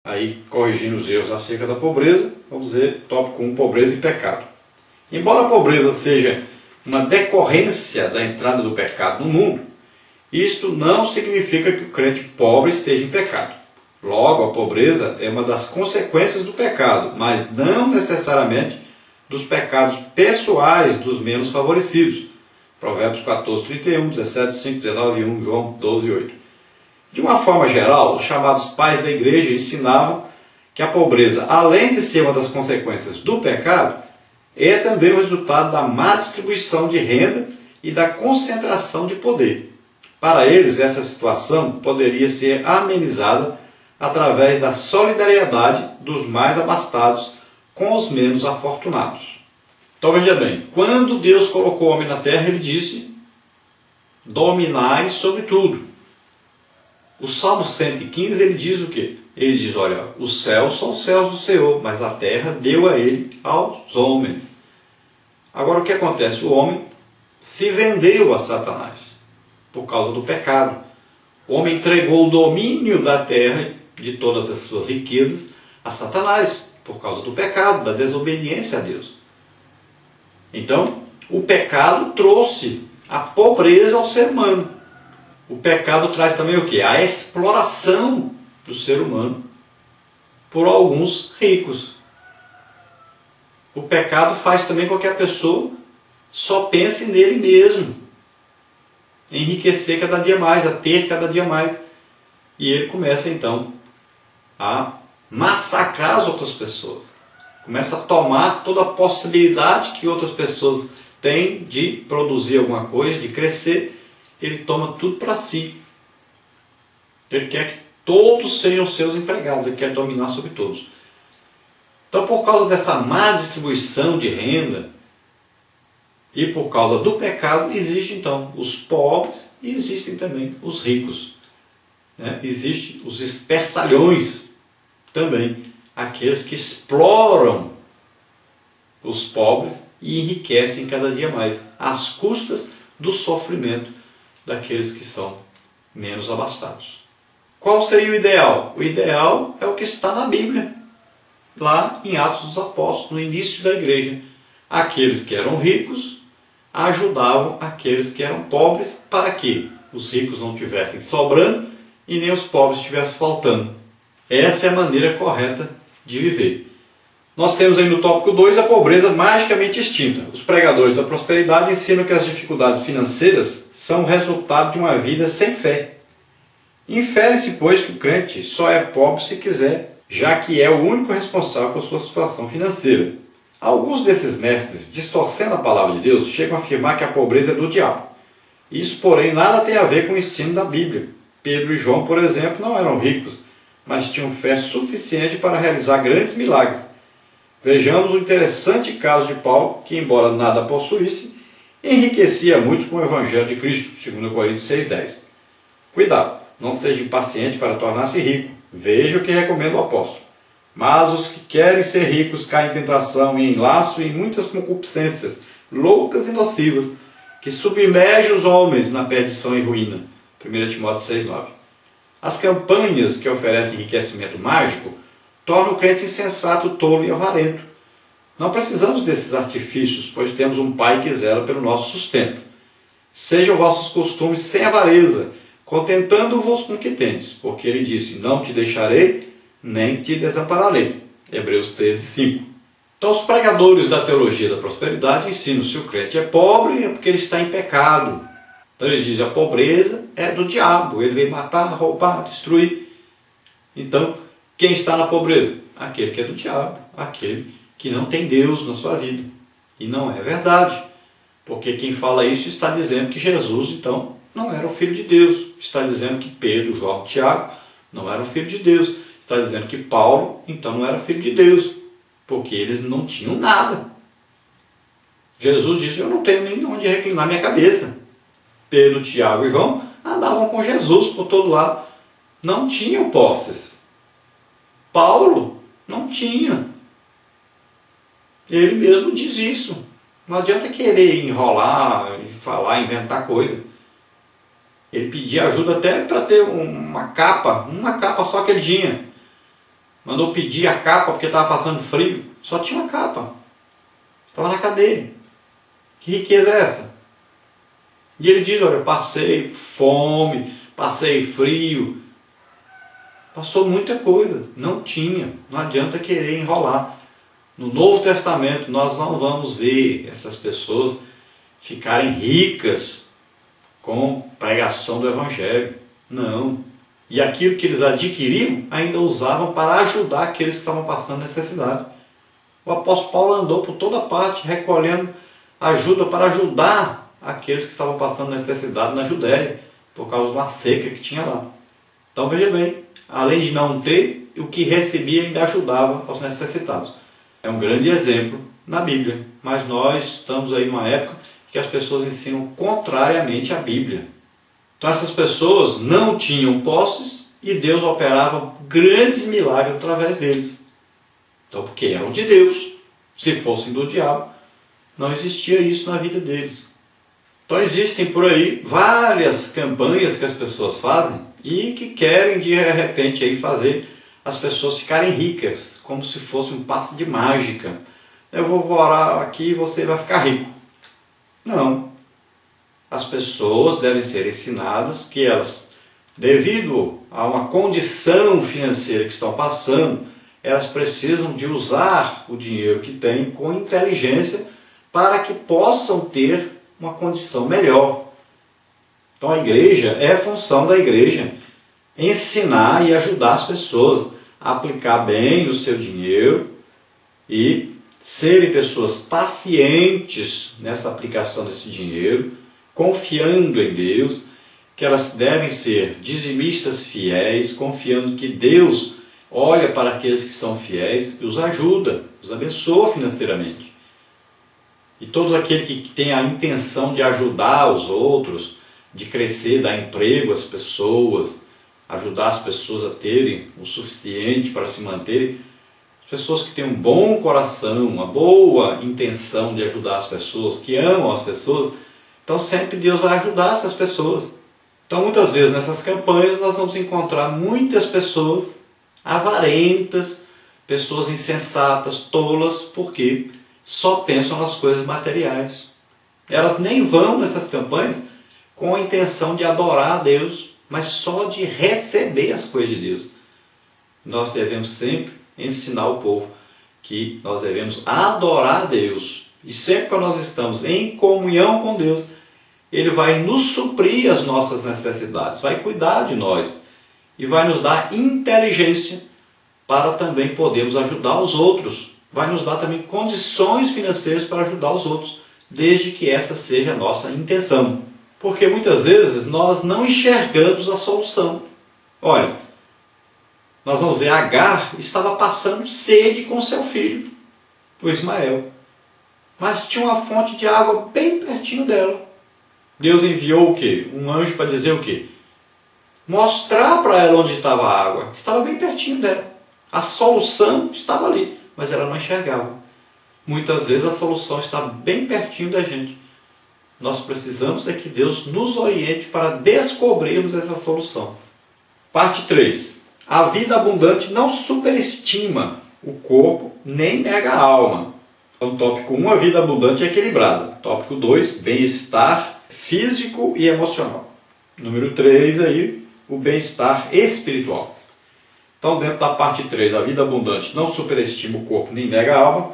Aí, corrigindo os erros acerca da pobreza, vamos ver tópico 1, pobreza e pecado. Embora a pobreza seja uma decorrência da entrada do pecado no mundo, isto não significa que o crente pobre esteja em pecado. Logo, a pobreza é uma das consequências do pecado, mas não necessariamente dos pecados pessoais dos menos favorecidos. Provérbios 14, 31, 17, 5, 19, 1, João 12, 8. De uma forma geral, os chamados pais da igreja ensinavam que a pobreza, além de ser uma das consequências do pecado, é também o resultado da má distribuição de renda e da concentração de poder. Para eles, essa situação poderia ser amenizada através da solidariedade dos mais abastados com os menos afortunados. Então veja bem, quando Deus colocou o homem na terra, Ele disse: dominai sobre tudo. O Salmo 115, ele diz o quê? Ele diz, olha, os céus são os céus do Senhor, mas a terra deu a Ele aos homens. Agora o que acontece? O homem se vendeu a Satanás por causa do pecado. O homem entregou o domínio da terra, de todas as suas riquezas, a Satanás, por causa do pecado, da desobediência a Deus. Então, o pecado trouxe a pobreza ao ser humano. O pecado traz também o quê? A exploração do ser humano por alguns ricos. O pecado faz também com que a pessoa só pense nele mesmo, enriquecer cada dia mais, a ter cada dia mais. E ele começa então a massacrar as outras pessoas. Começa a tomar toda a possibilidade que outras pessoas têm de produzir alguma coisa, de crescer. Ele toma tudo para si. Ele quer que todos sejam seus empregados, ele quer dominar sobre todos. Então, por causa dessa má distribuição de renda e por causa do pecado, existem então os pobres e existem também os ricos. Existem os espertalhões também, aqueles que exploram os pobres e enriquecem cada dia mais, às custas do sofrimento daqueles que são menos abastados. Qual seria o ideal? O ideal é o que está na Bíblia, lá em Atos dos Apóstolos, no início da igreja. Aqueles que eram ricos ajudavam aqueles que eram pobres, para que os ricos não tivessem sobrando e nem os pobres estivessem faltando. Essa é a maneira correta de viver. Nós temos aí no tópico 2 a pobreza magicamente extinta. Os pregadores da prosperidade ensinam que as dificuldades financeiras são o resultado de uma vida sem fé. Infere-se, pois, que o crente só é pobre se quiser, já que é o único responsável por sua situação financeira. Alguns desses mestres, distorcendo a palavra de Deus, chegam a afirmar que a pobreza é do diabo. Isso, porém, nada tem a ver com o ensino da Bíblia. Pedro e João, por exemplo, não eram ricos, mas tinham fé suficiente para realizar grandes milagres. Vejamos o interessante caso de Paulo, que, embora nada possuísse, enriquecia muitos com o Evangelho de Cristo, 2 Coríntios 6,10. Cuidado, não seja impaciente para tornar-se rico. Veja o que recomenda o apóstolo. Mas os que querem ser ricos caem em tentação e em laço e em muitas concupiscências, loucas e nocivas, que submergem os homens na perdição e ruína. 1 Timóteo 6,9. As campanhas que oferecem enriquecimento mágico tornam o crente insensato, tolo e avarento. Não precisamos desses artifícios, pois temos um Pai que zela pelo nosso sustento. Sejam vossos costumes sem avareza, contentando-vos com o que tendes, porque ele disse, não te deixarei, nem te desampararei. Hebreus 13:5. Então os pregadores da teologia da prosperidade ensinam se o crente é pobre é porque ele está em pecado. Então eles dizem a pobreza é do diabo, ele veio matar, roubar, destruir. Então, quem está na pobreza? Aquele que é do diabo, aquele que não tem Deus na sua vida. E não é verdade, porque quem fala isso está dizendo que Jesus, então, não era o Filho de Deus. Está dizendo que Pedro, João, Tiago não eram filho de Deus. Está dizendo que Paulo, então, não era filho de Deus, porque eles não tinham nada. Jesus disse, eu não tenho nem onde reclinar minha cabeça. Pedro, Tiago e João andavam com Jesus por todo lado. Não tinham posses. Paulo não tinha. Ele mesmo diz isso. Não adianta querer enrolar, falar, inventar coisa. Ele pedia ajuda até para ter uma capa só que ele tinha. mandou pedir a capa porque estava passando frio. Só tinha uma capa. Estava na cadeia. Que riqueza é essa? E ele diz, olha, passei fome, passei frio, passou muita coisa. Não tinha, não adianta querer enrolar. No Novo Testamento nós não vamos ver essas pessoas ficarem ricas com pregação do Evangelho. Não. E aquilo que eles adquiriam ainda usavam para ajudar aqueles que estavam passando necessidade. O apóstolo Paulo andou por toda parte recolhendo ajuda para ajudar aqueles que estavam passando necessidade na Judéia, por causa de uma seca que tinha lá. Então veja bem, além de não ter, o que recebia ainda ajudava aos necessitados. É um grande exemplo na Bíblia, mas nós estamos aí numa época que as pessoas ensinam contrariamente à Bíblia. Então essas pessoas não tinham posses e Deus operava grandes milagres através deles. Então, porque eram de Deus. Se fossem do diabo, não existia isso na vida deles. Então existem por aí várias campanhas que as pessoas fazem e que querem de repente aí fazer as pessoas ficarem ricas, como se fosse um passe de mágica. Eu vou orar aqui e você vai ficar rico. Não. As pessoas devem ser ensinadas que elas, devido a uma condição financeira que estão passando, elas precisam de usar o dinheiro que têm com inteligência para que possam ter uma condição melhor. Então a igreja, é a função da igreja ensinar e ajudar as pessoas a aplicar bem o seu dinheiro e serem pessoas pacientes nessa aplicação desse dinheiro, confiando em Deus, que elas devem ser dizimistas fiéis, confiando que Deus olha para aqueles que são fiéis e os ajuda, os abençoa financeiramente. E todo aquele que tem a intenção de ajudar os outros, de crescer, dar emprego às pessoas, ajudar as pessoas a terem o suficiente para se manterem, as pessoas que têm um bom coração, uma boa intenção de ajudar as pessoas, que amam as pessoas, então sempre Deus vai ajudar essas pessoas. Então muitas vezes nessas campanhas nós vamos encontrar muitas pessoas avarentas, pessoas insensatas, tolas, porque só pensam nas coisas materiais. Elas nem vão nessas campanhas com a intenção de adorar a Deus, mas só de receber as coisas de Deus. Nós devemos sempre ensinar o povo que nós devemos adorar a Deus. E sempre que nós estamos em comunhão com Deus, Ele vai nos suprir as nossas necessidades, vai cuidar de nós e vai nos dar inteligência para também podermos ajudar os outros. Vai nos dar também condições financeiras para ajudar os outros, desde que essa seja a nossa intenção. Porque muitas vezes nós não enxergamos a solução. Olha, nós vamos ver, Agar estava passando sede com seu filho, o Ismael. Mas tinha uma fonte de água bem pertinho dela. Deus enviou o quê? Um anjo para dizer o quê? Mostrar para ela onde estava a água, que estava bem pertinho dela. A solução estava ali, mas ela não enxergava. Muitas vezes a solução está bem pertinho da gente. Nós precisamos é que Deus nos oriente para descobrirmos essa solução. Parte 3. A vida abundante não superestima o corpo nem nega a alma. Então, tópico 1, a vida abundante e equilibrada. Tópico 2, bem-estar físico e emocional. Número 3, aí, o bem-estar espiritual. Então, dentro da parte 3, a vida abundante não superestima o corpo nem nega a alma.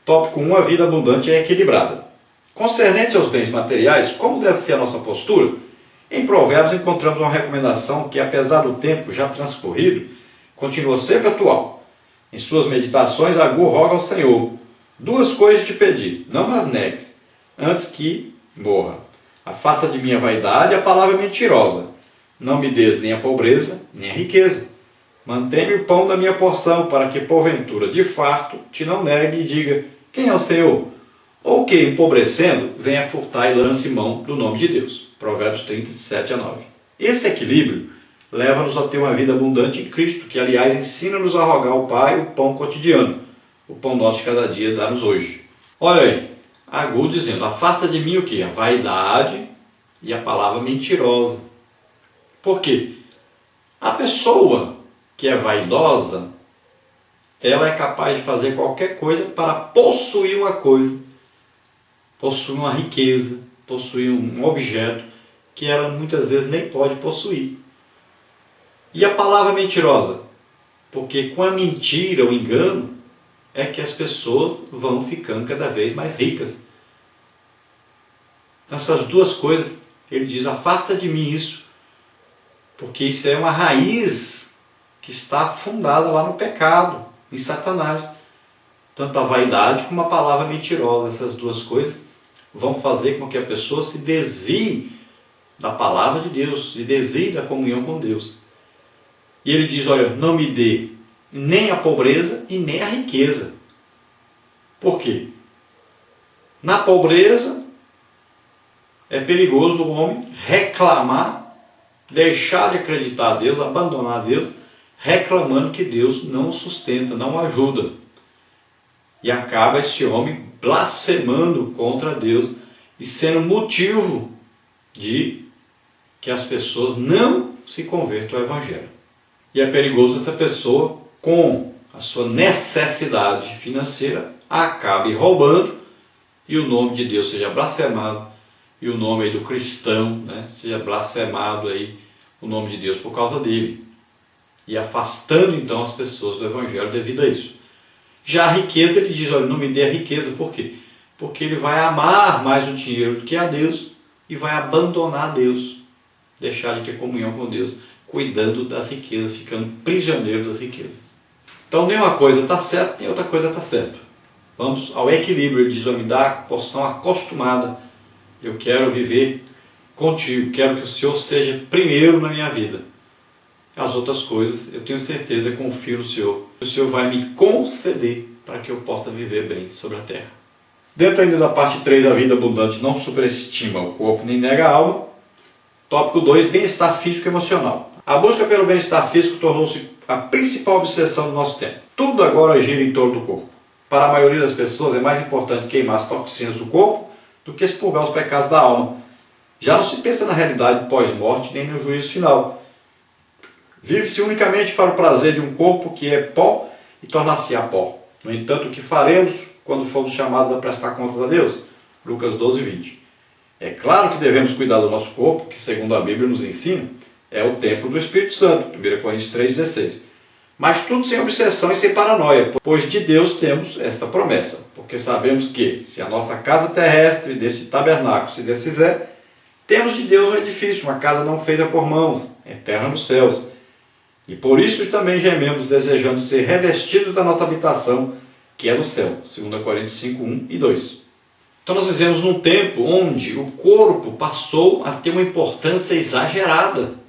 Tópico 1, a vida abundante é equilibrada. Concernente aos bens materiais, como deve ser a nossa postura? Em Provérbios encontramos uma recomendação que, apesar do tempo já transcorrido, continua sempre atual. Em suas meditações, Agur roga ao Senhor: 2 coisas te pedi, não as negues, antes que morra. Afasta de mim a vaidade e a palavra mentirosa. Não me des nem a pobreza, nem a riqueza. Mantém-me o pão da minha porção, para que, porventura, de farto, te não negue e diga: quem é o Senhor? Ou que, empobrecendo, venha furtar e lance mão do nome de Deus. Provérbios 37-9. Esse equilíbrio leva-nos a ter uma vida abundante em Cristo, que, aliás, ensina-nos a rogar ao Pai o pão cotidiano. O pão nosso de cada dia dá-nos hoje. Olha aí, Agur dizendo: afasta de mim o quê? A vaidade e a palavra mentirosa. Por quê? A pessoa que é vaidosa, ela é capaz de fazer qualquer coisa para possuir uma coisa, possuir uma riqueza, possuir um objeto que ela muitas vezes nem pode possuir. E a palavra mentirosa? Porque com a mentira, o engano, é que as pessoas vão ficando cada vez mais ricas. Essas duas coisas, ele diz, afasta de mim isso, porque isso é uma raiz que está fundada lá no pecado, em Satanás. Tanto a vaidade como a palavra mentirosa, essas duas coisas vão fazer com que a pessoa se desvie da palavra de Deus, se desvie da comunhão com Deus. E ele diz, olha, não me dê nem a pobreza e nem a riqueza. Por quê? Na pobreza é perigoso o homem reclamar, deixar de acreditar a Deus, abandonar a Deus, reclamando que Deus não o sustenta, não o ajuda. E acaba esse homem blasfemando contra Deus e sendo motivo de que as pessoas não se convertam ao Evangelho. E é perigoso essa pessoa, com a sua necessidade financeira, acabe roubando e o nome de Deus seja blasfemado e o nome aí do cristão, né, seja blasfemado aí, o nome de Deus por causa dele. E afastando então as pessoas do Evangelho devido a isso. Já a riqueza, ele diz, olha, não me dê a riqueza. Por quê? Porque ele vai amar mais o dinheiro do que a Deus e vai abandonar a Deus, deixar de ter comunhão com Deus, cuidando das riquezas, ficando prisioneiro das riquezas. Então nem uma coisa está certa, nem outra coisa está certa. Vamos ao equilíbrio. Ele diz, me dá a porção acostumada. Eu quero viver contigo, quero que o Senhor seja primeiro na minha vida. As outras coisas, eu tenho certeza, confio no Senhor. O Senhor vai me conceder para que eu possa viver bem sobre a terra. Dentro ainda da parte 3 da vida abundante, não superestima o corpo nem nega a alma. Tópico 2, bem-estar físico e emocional. A busca pelo bem-estar físico tornou-se a principal obsessão do nosso tempo. Tudo agora gira em torno do corpo. Para a maioria das pessoas é mais importante queimar as toxinas do corpo do que expurgar os pecados da alma. Já não se pensa na realidade pós-morte nem no juízo final. Vive-se unicamente para o prazer de um corpo que é pó e tornar-se-á pó. No entanto, o que faremos quando formos chamados a prestar contas a Deus? Lucas 12, 20. É claro que devemos cuidar do nosso corpo, que segundo a Bíblia nos ensina, é o templo do Espírito Santo, 1 Coríntios 3,16. Mas tudo sem obsessão e sem paranoia, pois de Deus temos esta promessa, porque sabemos que, se a nossa casa terrestre deste tabernáculo se desfizer, temos de Deus um edifício, uma casa não feita por mãos, eterna nos céus. E por isso também gememos, desejando ser revestidos da nossa habitação, que é no céu. 2 Coríntios 5, 1 e 2. Então nós vivemos num tempo onde o corpo passou a ter uma importância exagerada.